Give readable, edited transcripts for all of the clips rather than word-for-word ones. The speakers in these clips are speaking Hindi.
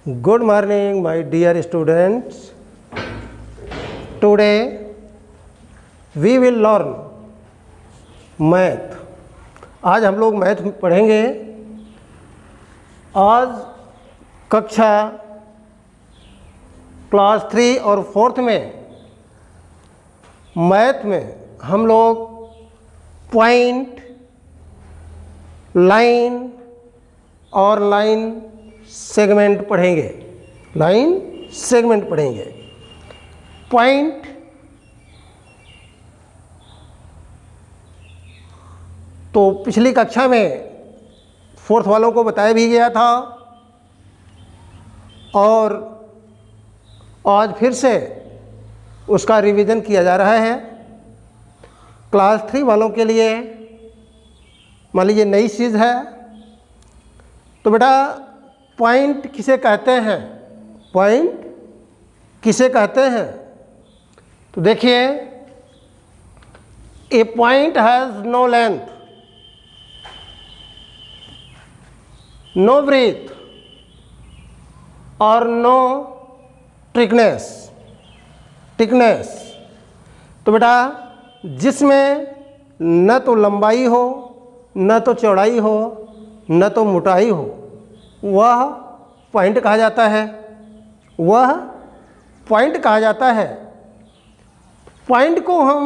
Good morning, my dear students. Today we will learn math. आज हम लोग मैथ पढ़ेंगे। आज कक्षा क्लास 3 और 4th में मैथ में हम लोग पॉइंट, लाइन और लाइन सेगमेंट पढ़ेंगे। लाइन सेगमेंट पढ़ेंगे। पॉइंट तो पिछली कक्षा में 4th वालों को बताया भी गया था और आज फिर से उसका रिवीजन किया जा रहा है। क्लास 3 वालों के लिए मान लीजिए नई चीज़ है। तो बेटा पॉइंट किसे कहते हैं? पॉइंट किसे कहते हैं? तो देखिए, a point has no length, no breadth और नो थिकनेस। तो बेटा जिसमें न तो लंबाई हो, न तो चौड़ाई हो, न तो मोटाई हो, वह पॉइंट कहा जाता है। वह पॉइंट कहा जाता है। पॉइंट को हम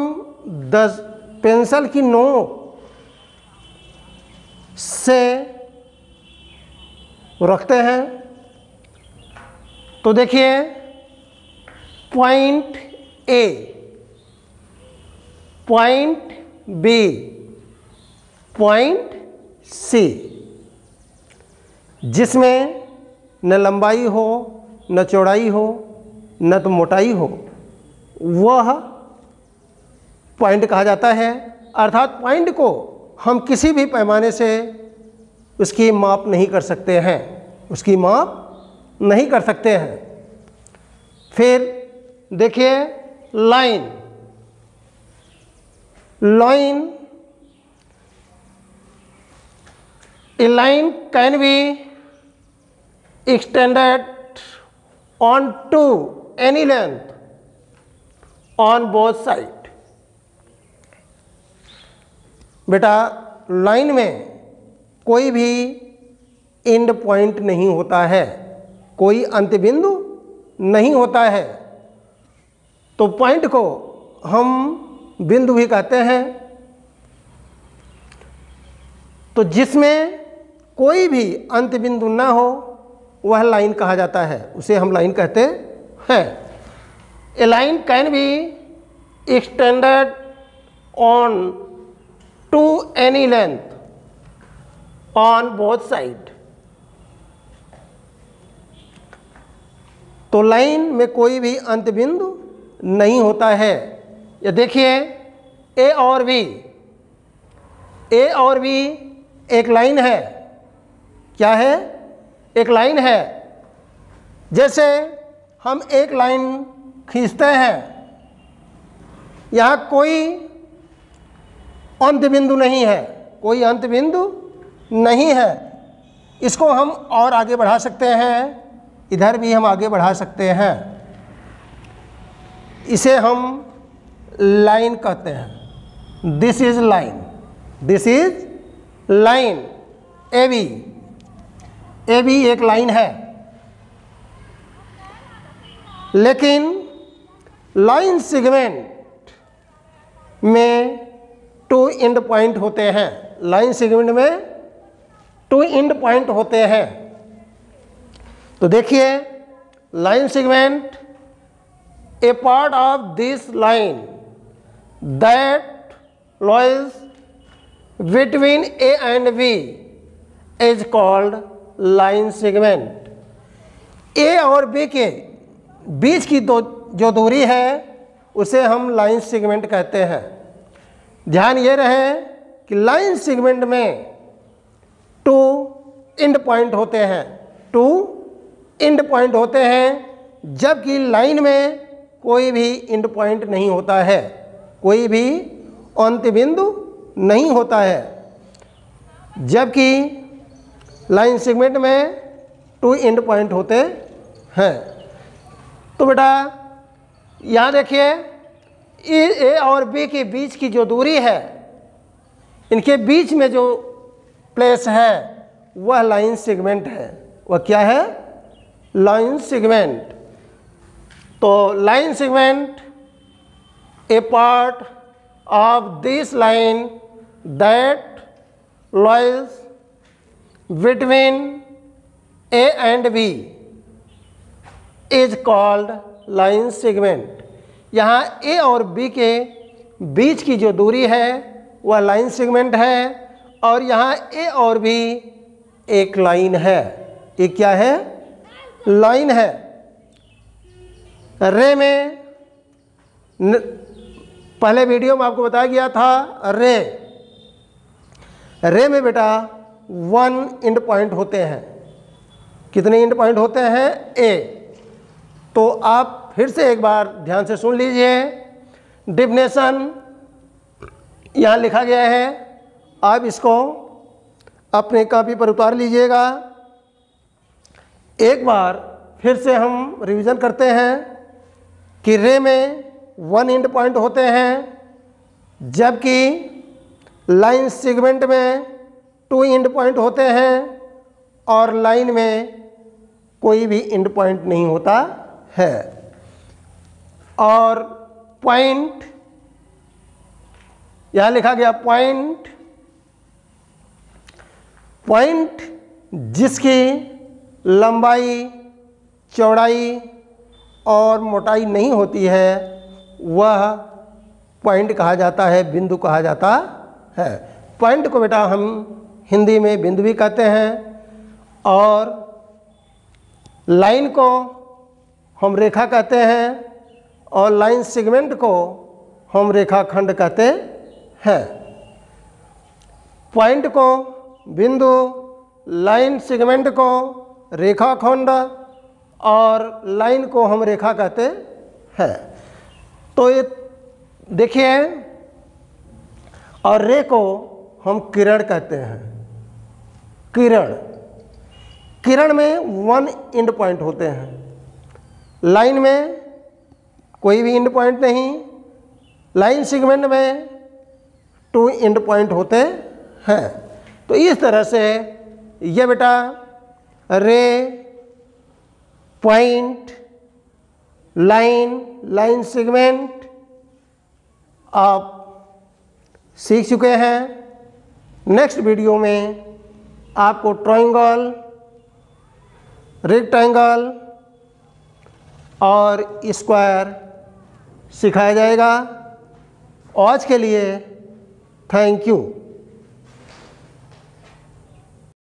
10 पेंसिल की नोक से रखते हैं। तो देखिए, point A, point B, point C, जिसमें न लंबाई हो, न चौड़ाई हो, न तो मोटाई हो, वह पॉइंट कहा जाता है। अर्थात पॉइंट को हम किसी भी पैमाने से उसकी माप नहीं कर सकते हैं। उसकी माप नहीं कर सकते हैं। फिर देखिए line. Line, a line can be extended onto any length on both side। बेटा लाइन में कोई भी एंड पॉइंट नहीं होता है, कोई अंत बिंदु नहीं होता है। तो पॉइंट को हम बिंदु भी कहते हैं। तो जिसमें कोई भी अंत बिंदु ना हो वह लाइन कहा जाता है, उसे हम लाइन कहते हैं। A line can be extended on to any length on both side. तो लाइन में कोई भी अंत बिंदु नहीं होता है। ये देखिए ए और बी, ए और बी एक लाइन है। क्या है? एक लाइन है। जैसे हम एक लाइन खींचते हैं, यहाँ कोई अंत बिंदु नहीं है, कोई अंत बिंदु नहीं है। इसको हम और आगे बढ़ा सकते हैं, इधर भी हम आगे बढ़ा सकते हैं। इसे हम लाइन कहते हैं। This is line, this is line. A B एक लाइन है। लेकिन लाइन सेगमेंट में 2 एंड पॉइंट होते हैं। लाइन सेगमेंट में 2 एंड पॉइंट होते हैं। तो देखिए line segment, a part of this line that lies between A and B is called line segment। A और B के बीच की जो दूरी है उसे हम लाइन सेगमेंट कहते हैं। ध्यान ये रहे कि लाइन सेगमेंट में 2 एंड पॉइंट होते हैं। 2 एंड पॉइंट होते हैं, जबकि लाइन में कोई भी एंड पॉइंट नहीं होता है, कोई भी अंत बिंदु नहीं होता है। जबकि लाइन सेगमेंट में 2 एंड पॉइंट होते हैं। तो बेटा यहाँ देखिए ए और बी के बीच की जो दूरी है, इनके बीच में जो प्लेस है वह लाइन सेगमेंट है। वह क्या है? Line segment. तो line segment a part of this line that lies between A and B is called line segment. यहाँ ए और बी के बीच की जो दूरी है वह लाइन सेगमेंट है, और यहाँ ए और बी एक लाइन है। ये क्या है? लाइन है। रे में पहले वीडियो में आपको बताया गया था, रे में बेटा 1 एंड पॉइंट होते हैं। कितने एंड पॉइंट होते हैं? ए। तो आप फिर से एक बार ध्यान से सुन लीजिए। डेफिनेशन यहाँ लिखा गया है, आप इसको अपने कॉपी पर उतार लीजिएगा। एक बार फिर से हम रिवीजन करते हैं कि रे में 1 एंड पॉइंट होते हैं, जबकि लाइन सेगमेंट में 2 एंड पॉइंट होते हैं, और लाइन में कोई भी एंड पॉइंट नहीं होता है। और पॉइंट यहाँ लिखा गया, पॉइंट जिसकी लंबाई, चौड़ाई और मोटाई नहीं होती है वह पॉइंट कहा जाता है, बिंदु कहा जाता है। पॉइंट को बेटा हम हिंदी में बिंदु भी कहते हैं, और लाइन को हम रेखा कहते हैं, और लाइन सेगमेंट को हम रेखाखंड कहते हैं। पॉइंट को बिंदु, लाइन सेगमेंट को रेखाखंड, और लाइन को हम रेखा कहते हैं। तो ये देखिए, और रे को हम किरण कहते हैं। किरण में 1 एंड पॉइंट होते हैं, लाइन में कोई भी एंड पॉइंट नहीं, लाइन सेगमेंट में 2 एंड पॉइंट होते हैं। तो इस तरह से ये बेटा रे, पॉइंट, लाइन सेगमेंट आप सीख चुके हैं। नेक्स्ट वीडियो में आपको ट्रायंगल, रेक्टेंगल और स्क्वायर सिखाया जाएगा। आज के लिए थैंक यू।